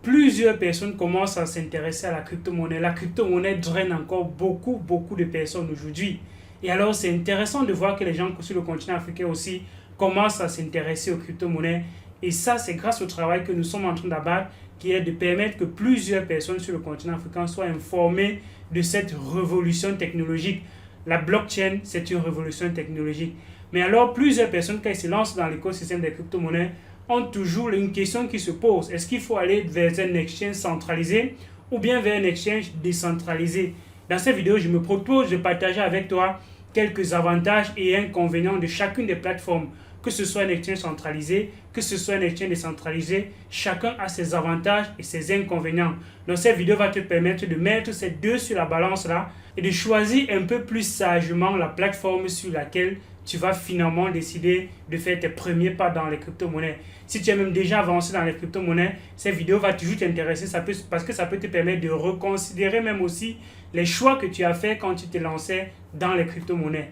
plusieurs personnes commencent à s'intéresser à la crypto-monnaie. La crypto-monnaie draine encore beaucoup de personnes aujourd'hui. Et alors, c'est intéressant de voir que les gens sur le continent africain aussi commencent à s'intéresser aux crypto-monnaies. Et ça, c'est grâce au travail que nous sommes en train d'abattre, qui est de permettre que plusieurs personnes sur le continent africain soient informées de cette révolution technologique. La blockchain, c'est une révolution technologique. Mais alors, plusieurs personnes, quand ils se lancent dans l'écosystème des crypto-monnaies, ont toujours une question qui se pose. Est-ce qu'il faut aller vers un exchange centralisé ou bien vers un exchange décentralisé? Dans cette vidéo, je me propose de partager avec toi quelques avantages et inconvénients de chacune des plateformes. Que ce soit un exchange centralisé, que ce soit un exchange décentralisé, chacun a ses avantages et ses inconvénients. Donc cette vidéo va te permettre de mettre ces deux sur la balance là et de choisir un peu plus sagement la plateforme sur laquelle tu vas finalement décider de faire tes premiers pas dans les crypto-monnaies. Si tu es même déjà avancé dans les crypto-monnaies, cette vidéo va toujours t'intéresser parce que ça peut te permettre de reconsidérer même aussi les choix que tu as fait quand tu t'es lancé dans les crypto-monnaies.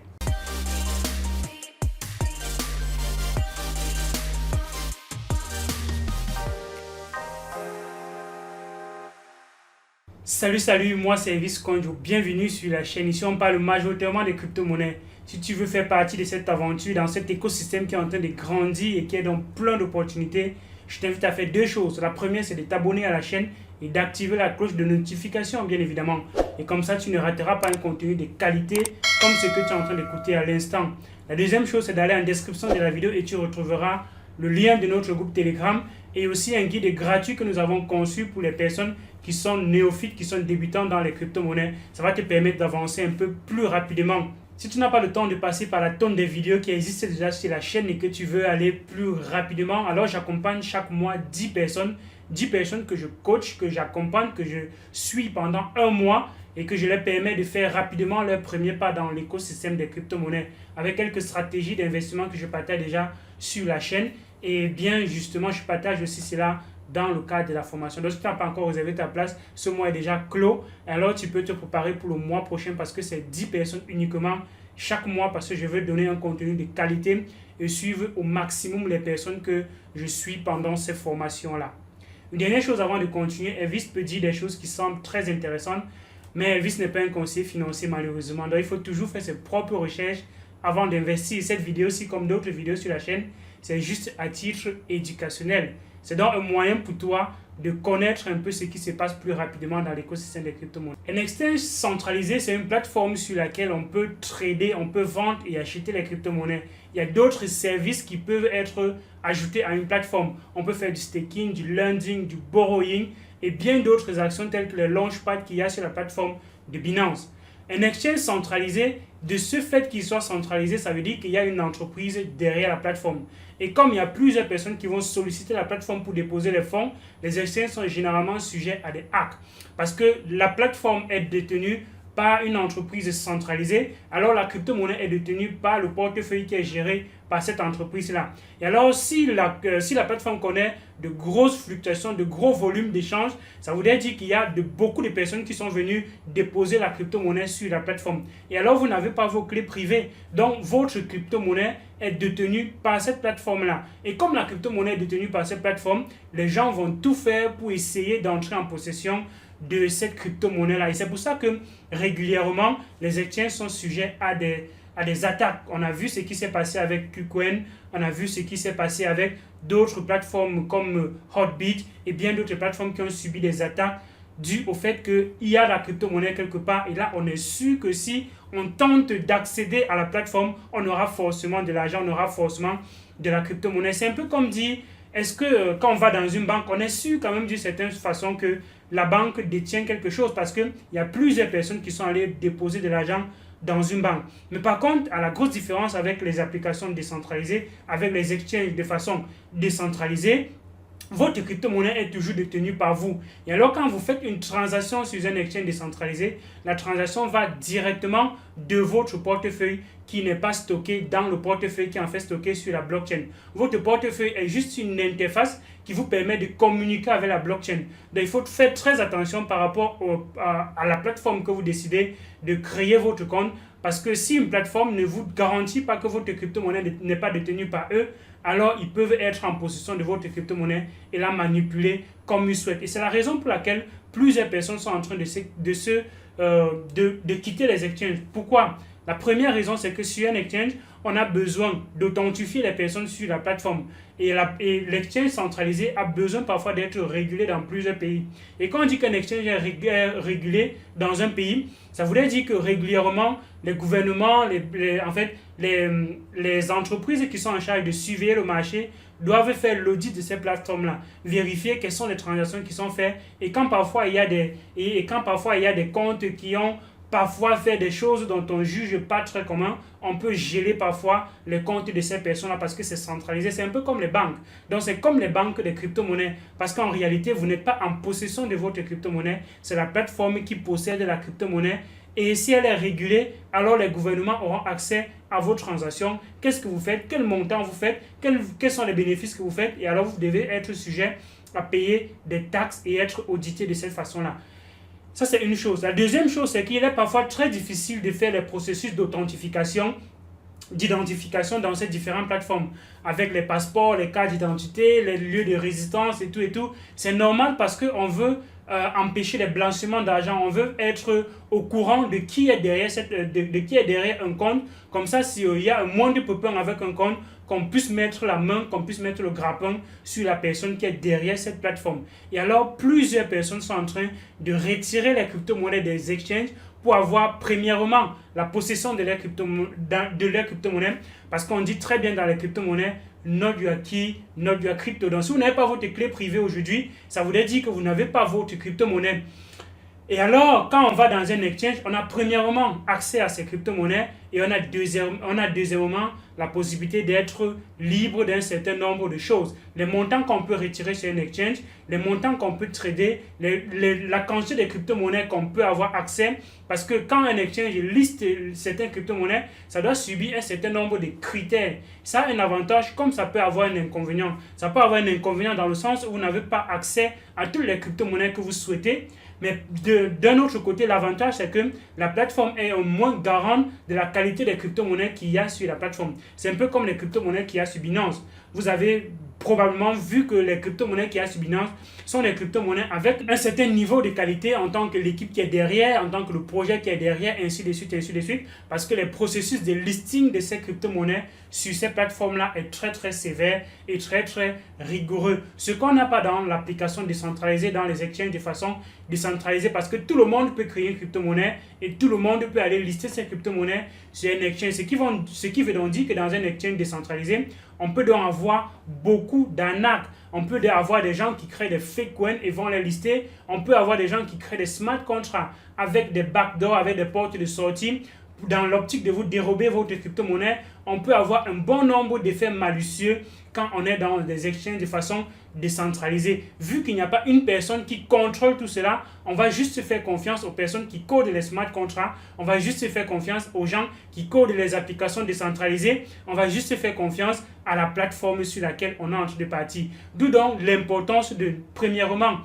Salut, moi c'est Elvis Konjo, bienvenue sur la chaîne. Ici on parle majoritairement des crypto-monnaies. Si tu veux faire partie de cette aventure, dans cet écosystème qui est en train de grandir et qui est dans plein d'opportunités, je t'invite à faire deux choses. La première, c'est de t'abonner à la chaîne et d'activer la cloche de notification, bien évidemment. Et comme ça, tu ne rateras pas un contenu de qualité comme ce que tu es en train d'écouter à l'instant. La deuxième chose, c'est d'aller en description de la vidéo et tu retrouveras le lien de notre groupe Telegram et aussi un guide gratuit que nous avons conçu pour les personnes qui sont néophytes, qui sont débutants dans les crypto-monnaies. Ça va te permettre d'avancer un peu plus rapidement. Si tu n'as pas le temps de passer par la tonne de vidéos qui existent déjà sur la chaîne et que tu veux aller plus rapidement, alors j'accompagne chaque mois 10 personnes que je coach, que j'accompagne, que je suis pendant un mois et que je leur permets de faire rapidement leur premier pas dans l'écosystème des crypto-monnaies avec quelques stratégies d'investissement que je partage déjà sur la chaîne. Et bien justement, je partage aussi cela dans le cadre de la formation. Donc, si tu n'as pas encore réservé ta place, ce mois est déjà clos. Alors, tu peux te préparer pour le mois prochain parce que c'est 10 personnes uniquement chaque mois parce que je veux donner un contenu de qualité et suivre au maximum les personnes que je suis pendant ces formations-là. Une dernière chose avant de continuer, Elvis peut dire des choses qui semblent très intéressantes, mais Elvis n'est pas un conseiller financier malheureusement. Donc, il faut toujours faire ses propres recherches avant d'investir. Cette vidéo-ci, comme d'autres vidéos sur la chaîne, c'est juste à titre éducationnel. C'est donc un moyen pour toi de connaître un peu ce qui se passe plus rapidement dans l'écosystème des crypto-monnaies. Un exchange centralisé, c'est une plateforme sur laquelle on peut trader, on peut vendre et acheter les crypto-monnaies. Il y a d'autres services qui peuvent être ajoutés à une plateforme. On peut faire du staking, du lending, du borrowing et bien d'autres actions telles que le launchpad qu'il y a sur la plateforme de Binance. Un exchange centralisé, de ce fait qu'il soit centralisé, ça veut dire qu'il y a une entreprise derrière la plateforme. Et comme il y a plusieurs personnes qui vont solliciter la plateforme pour déposer les fonds, les exchanges sont généralement sujets à des hacks. Parce que la plateforme est détenue par une entreprise centralisée, alors la crypto-monnaie est détenue par le portefeuille qui est géré par cette entreprise-là. Et alors, si la plateforme connaît de grosses fluctuations, de gros volumes d'échanges, ça voudrait dire qu'il y a beaucoup de personnes qui sont venues déposer la crypto-monnaie sur la plateforme. Et alors, vous n'avez pas vos clés privées. Donc, votre crypto-monnaie est détenue par cette plateforme-là. Et comme la crypto-monnaie est détenue par cette plateforme, les gens vont tout faire pour essayer d'entrer en possession de cette crypto-monnaie-là. Et c'est pour ça que régulièrement, les exchanges sont sujets à des attaques. On a vu ce qui s'est passé avec KuCoin, on a vu ce qui s'est passé avec d'autres plateformes comme Hotbit et bien d'autres plateformes qui ont subi des attaques dues au fait qu'il y a la crypto-monnaie quelque part. Et là, on est sûr que si on tente d'accéder à la plateforme, on aura forcément de l'argent, on aura forcément de la crypto-monnaie. C'est un peu comme dire, est-ce que quand on va dans une banque, on est sûr quand même d'une certaine façon que la banque détient quelque chose parce qu'il y a plusieurs personnes qui sont allées déposer de l'argent dans une banque. Mais par contre, à la grosse différence avec les applications décentralisées, avec les exchanges de façon décentralisée, votre crypto-monnaie est toujours détenue par vous. Et alors, quand vous faites une transaction sur un exchange décentralisé, la transaction va directement de votre portefeuille qui n'est pas stocké dans le portefeuille qui est en fait stocké sur la blockchain. Votre portefeuille est juste une interface qui vous permet de communiquer avec la blockchain. Donc, il faut faire très attention par rapport à la plateforme que vous décidez de créer votre compte. Parce que si une plateforme ne vous garantit pas que votre crypto-monnaie n'est pas détenue par eux, alors ils peuvent être en possession de votre crypto-monnaie et la manipuler comme ils souhaitent. Et c'est la raison pour laquelle plusieurs personnes sont en train de quitter les exchanges. Pourquoi? La première raison, c'est que sur un exchange, on a besoin d'authentifier les personnes sur la plateforme. Et l'exchange centralisé a besoin parfois d'être régulé dans plusieurs pays. Et quand on dit qu'un exchange est régulé dans un pays, ça voudrait dire que régulièrement, les gouvernements, les entreprises qui sont en charge de surveiller le marché doivent faire l'audit de ces plateformes-là, vérifier quelles sont les transactions qui sont faites. Et quand parfois il y a des comptes qui ont parfois fait des choses dont on juge pas très comment, on peut geler parfois les comptes de ces personnes-là parce que c'est centralisé. C'est un peu comme les banques. Donc c'est comme les banques des crypto-monnaies parce qu'en réalité, vous n'êtes pas en possession de votre crypto-monnaie. C'est la plateforme qui possède la crypto-monnaie. Et si elle est régulée, alors les gouvernements auront accès à vos transactions. Qu'est-ce que vous faites? Quel montant vous faites? Quels sont les bénéfices que vous faites? Et alors vous devez être sujet à payer des taxes et être audité de cette façon-là. Ça, c'est une chose. La deuxième chose, c'est qu'il est parfois très difficile de faire les processus d'authentification, d'identification dans ces différentes plateformes. Avec les passeports, les cartes d'identité, les lieux de résidence et tout et tout. C'est normal parce qu'on veut empêcher les blanchiments d'argent. On veut être au courant de qui est derrière un compte. Comme ça, s'il y a un moindre pépin avec un compte, qu'on puisse mettre la main, qu'on puisse mettre le grappin sur la personne qui est derrière cette plateforme. Et alors, plusieurs personnes sont en train de retirer les crypto-monnaies des exchanges pour avoir premièrement la possession de leur crypto-monnaie, parce qu'on dit très bien dans les crypto-monnaies, not your key, not your crypto. Donc si vous n'avez pas votre clé privée aujourd'hui, ça voudrait dire que vous n'avez pas votre crypto-monnaie. Et alors, quand on va dans un exchange, on a premièrement accès à ces crypto-monnaies et on a deuxièmement la possibilité d'être libre d'un certain nombre de choses. Les montants qu'on peut retirer sur un exchange, les montants qu'on peut trader, la quantité de crypto-monnaies qu'on peut avoir accès. Parce que quand un exchange liste certaines crypto-monnaies, ça doit subir un certain nombre de critères. Ça a un avantage comme ça peut avoir un inconvénient. Ça peut avoir un inconvénient dans le sens où vous n'avez pas accès à toutes les crypto-monnaies que vous souhaitez. Mais d'un autre côté, l'avantage, c'est que la plateforme est au moins garante de la qualité des crypto-monnaies qu'il y a sur la plateforme. C'est un peu comme les crypto-monnaies qu'il y a sur Binance. Vous avez probablement vu que les crypto-monnaies qu'il y a sur Binance sont des crypto-monnaies avec un certain niveau de qualité en tant que l'équipe qui est derrière, en tant que le projet qui est derrière, ainsi de suite, parce que les processus de listing de ces crypto-monnaies sur ces plateformes-là est très, très sévère et très, très rigoureux. Ce qu'on n'a pas dans l'application décentralisée, dans les exchanges de façon décentralisée, parce que tout le monde peut créer une crypto-monnaie et tout le monde peut aller lister ses crypto-monnaies sur un exchange. Ce qui veut donc dire que dans un exchange décentralisé, on peut donc avoir beaucoup d'arnaques. On peut avoir des gens qui créent des fake coins et vont les lister. On peut avoir des gens qui créent des smart contracts avec des backdoors, avec des portes de sortie. Dans l'optique de vous dérober votre crypto-monnaie, on peut avoir un bon nombre d'effets malicieux quand on est dans des exchanges de façon décentralisée. Vu qu'il n'y a pas une personne qui contrôle tout cela, on va juste faire confiance aux personnes qui codent les smart contracts, on va juste faire confiance aux gens qui codent les applications décentralisées, on va juste faire confiance à la plateforme sur laquelle on est en train de partir. D'où donc l'importance de, premièrement,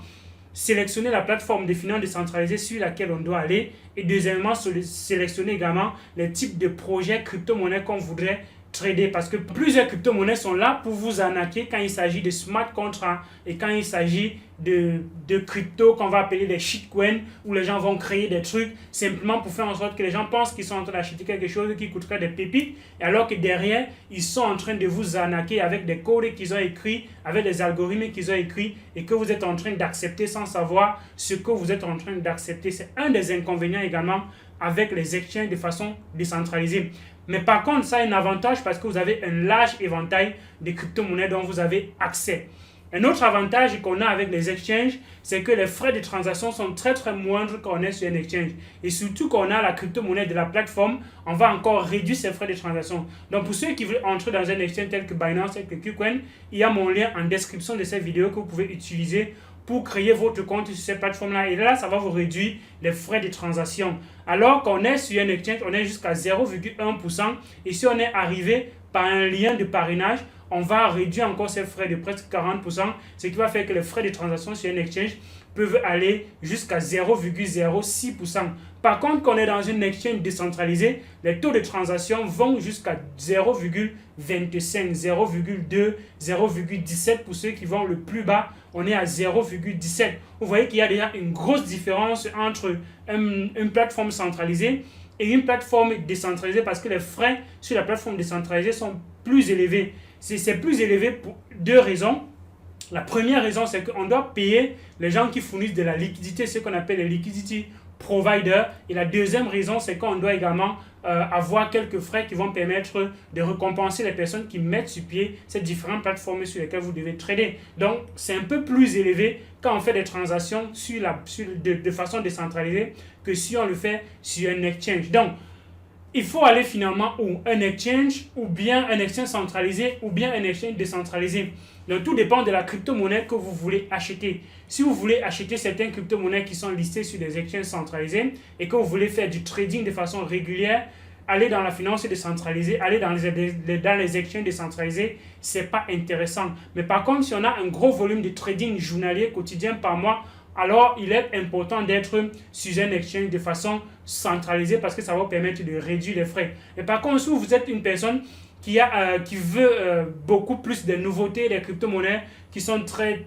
sélectionner la plateforme de finances décentralisée sur laquelle on doit aller et deuxièmement, sélectionner également les types de projets crypto-monnaies qu'on voudrait trader parce que plusieurs crypto-monnaies sont là pour vous arnaquer quand il s'agit de smart contracts et quand il s'agit de crypto qu'on va appeler des shitcoins où les gens vont créer des trucs simplement pour faire en sorte que les gens pensent qu'ils sont en train d'acheter quelque chose qui coûterait des pépites alors que derrière ils sont en train de vous arnaquer avec des codes qu'ils ont écrits, avec des algorithmes qu'ils ont écrits et que vous êtes en train d'accepter sans savoir ce que vous êtes en train d'accepter. C'est un des inconvénients également avec les exchanges de façon décentralisée. Mais par contre, ça a un avantage parce que vous avez un large éventail de crypto-monnaies dont vous avez accès. Un autre avantage qu'on a avec les exchanges, c'est que les frais de transaction sont très très moindres quand on est sur un exchange. Et surtout quand on a la crypto-monnaie de la plateforme, on va encore réduire ces frais de transaction. Donc pour ceux qui veulent entrer dans un exchange tel que Binance, tel que KuCoin, il y a mon lien en description de cette vidéo que vous pouvez utiliser pour créer votre compte sur cette plateforme-là. Et là, ça va vous réduire les frais de transaction. Alors qu'on est sur un exchange, on est jusqu'à 0,1%. Et si on est arrivé par un lien de parrainage, on va réduire encore ces frais de presque 40%, ce qui va faire que les frais de transaction sur un exchange peuvent aller jusqu'à 0,06%. Par contre, quand on est dans une exchange décentralisée, les taux de transaction vont jusqu'à 0,25, 0,2, 0,17 pour ceux qui vont le plus bas, on est à 0,17. Vous voyez qu'il y a déjà une grosse différence entre une plateforme centralisée et une plateforme décentralisée parce que les frais sur la plateforme décentralisée sont plus élevés. C'est plus élevé pour deux raisons. La première raison, c'est qu'on doit payer les gens qui fournissent de la liquidité, ce qu'on appelle les liquidity providers. Et la deuxième raison, c'est qu'on doit également avoir quelques frais qui vont permettre de récompenser les personnes qui mettent sur pied ces différentes plateformes sur lesquelles vous devez trader. Donc, c'est un peu plus élevé quand on fait des transactions de façon décentralisée que si on le fait sur un exchange. Donc, il faut aller finalement où un exchange, ou bien un exchange centralisé, ou bien un exchange décentralisé. Donc, tout dépend de la crypto-monnaie que vous voulez acheter. Si vous voulez acheter certaines crypto-monnaies qui sont listées sur des exchanges centralisés et que vous voulez faire du trading de façon régulière, aller dans la finance décentralisée, aller dans les exchanges décentralisés, ce n'est pas intéressant. Mais par contre, si on a un gros volume de trading journalier, quotidien par mois, alors il est important d'être sur un exchange de façon centralisée parce que ça va vous permettre de réduire les frais. Mais par contre, si vous êtes une personne qui veut beaucoup plus de nouveautés, des crypto-monnaies qui sont très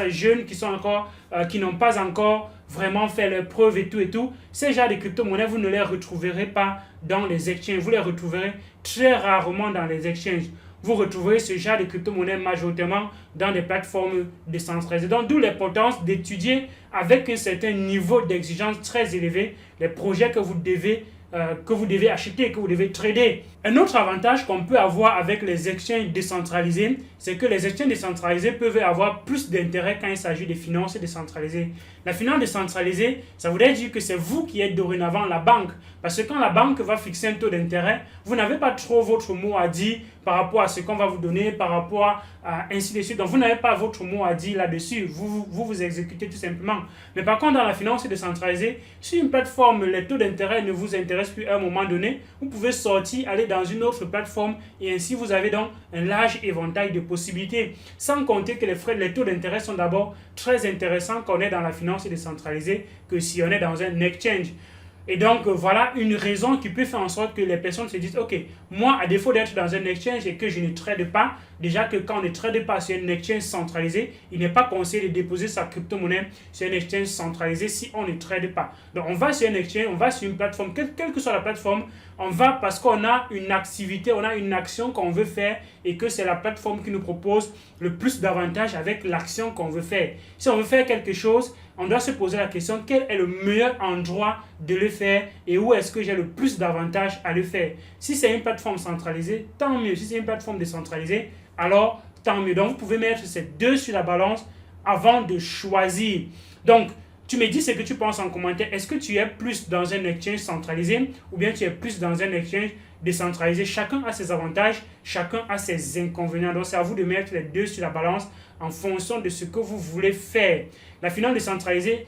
jeunes, qui n'ont pas encore vraiment fait leurs preuves et tout, ces genres de crypto-monnaies, vous ne les retrouverez pas dans les exchanges. Vous les retrouverez très rarement dans les exchanges. Vous retrouverez ce genre de crypto-monnaies majoritairement dans des plateformes décentralisées. Donc, d'où l'importance d'étudier avec un certain niveau d'exigence très élevé les projets que vous devez acheter, que vous devez trader. Un autre avantage qu'on peut avoir avec les exchanges décentralisés, c'est que les exchanges décentralisés peuvent avoir plus d'intérêt quand il s'agit de finances décentralisées. La finance décentralisée, ça voudrait dire que c'est vous qui êtes dorénavant la banque. Parce que quand la banque va fixer un taux d'intérêt, vous n'avez pas trop votre mot à dire par rapport à ce qu'on va vous donner, par rapport à ainsi de suite. Donc vous n'avez pas votre mot à dire là-dessus. Vous exécutez tout simplement. Mais par contre, dans la finance décentralisée, si une plateforme, les taux d'intérêt ne vous intéressent plus à un moment donné, vous pouvez sortir, aller dans une autre plateforme et ainsi vous avez donc un large éventail de possibilités. Sans compter que les taux d'intérêt sont d'abord très intéressants quand on est dans la finance décentralisée que si on est dans un exchange. Et donc, voilà une raison qui peut faire en sorte que les personnes se disent, ok, moi, à défaut d'être dans un exchange et que je ne trade pas, déjà que quand on ne trade pas sur un exchange centralisé, il n'est pas conseillé de déposer sa crypto-monnaie sur un exchange centralisé si on ne trade pas. Donc, on va sur un exchange, on va sur une plateforme, quelle que soit la plateforme, on va parce qu'on a une activité, on a une action qu'on veut faire et que c'est la plateforme qui nous propose le plus d'avantages avec l'action qu'on veut faire. Si on veut faire quelque chose, on doit se poser la question, quel est le meilleur endroit de le faire et où est-ce que j'ai le plus d'avantages à le faire. Si c'est une plateforme centralisée, tant mieux. Si c'est une plateforme décentralisée, alors tant mieux. Donc, vous pouvez mettre ces deux sur la balance avant de choisir. Donc, tu me dis ce que tu penses en commentaire. Est-ce que tu es plus dans un exchange centralisé ou bien tu es plus dans un exchange décentralisé? Chacun a ses avantages, chacun a ses inconvénients. Donc, c'est à vous de mettre les deux sur la balance en fonction de ce que vous voulez faire. La finance décentralisée,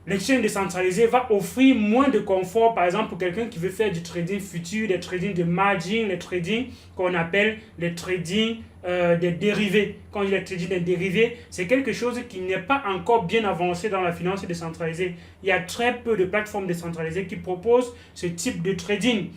l'exchange décentralisé va offrir moins de confort, par exemple, pour quelqu'un qui veut faire du trading futur, des trading de margin, les trading qu'on appelle les trading des dérivés. Quand il y a le trading des dérivés, c'est quelque chose qui n'est pas encore bien avancé dans la finance décentralisée. Il y a très peu de plateformes décentralisées qui proposent ce type de trading.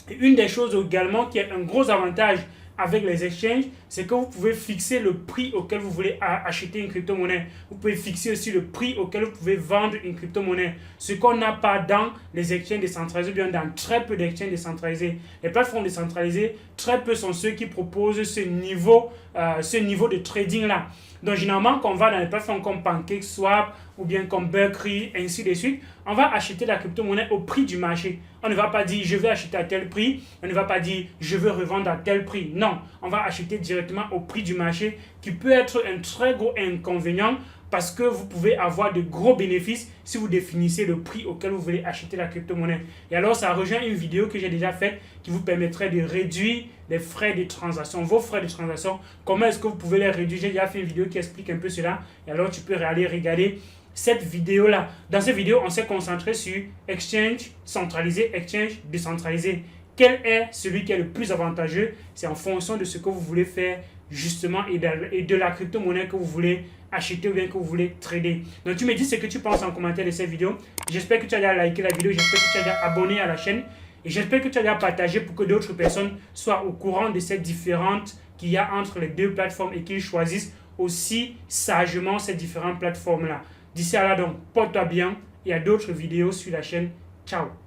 Et une des choses également qui est un gros avantage avec les exchanges, c'est que vous pouvez fixer le prix auquel vous voulez acheter une crypto-monnaie. Vous pouvez fixer aussi le prix auquel vous pouvez vendre une crypto-monnaie. Ce qu'on n'a pas dans les exchanges décentralisés, bien dans très peu d'exchanges décentralisés. Les plateformes décentralisées, très peu sont ceux qui proposent ce niveau de trading-là. Donc, généralement, quand on va dans les plateformes comme PancakeSwap ou bien comme Berkeley, ainsi de suite, on va acheter la crypto-monnaie au prix du marché. On ne va pas dire je vais acheter à tel prix, on ne va pas dire je veux revendre à tel prix. Non, on va acheter directement au prix du marché qui peut être un très gros inconvénient parce que vous pouvez avoir de gros bénéfices si vous définissez le prix auquel vous voulez acheter la crypto-monnaie. Et alors, ça rejoint une vidéo que j'ai déjà faite qui vous permettrait de réduire les frais de transaction, vos frais de transaction. Comment est-ce que vous pouvez les réduire? J'ai déjà fait une vidéo qui explique un peu cela. Et alors, tu peux aller regarder cette vidéo-là. Dans cette vidéo, on s'est concentré sur exchange centralisé, exchange décentralisé. quel est celui qui est le plus avantageux. C'est en fonction de ce que vous voulez faire justement et de la crypto-monnaie que vous voulez acheter ou bien que vous voulez trader. Donc tu me dis ce que tu penses en commentaire de cette vidéo. J'espère que tu as déjà liké la vidéo, j'espère que tu as déjà abonné à la chaîne et j'espère que tu as déjà partagé pour que d'autres personnes soient au courant de ces différentes qu'il y a entre les deux plateformes et qu'ils choisissent aussi sagement ces différentes plateformes-là. D'ici à là donc, porte-toi bien et à d'autres vidéos sur la chaîne. Ciao.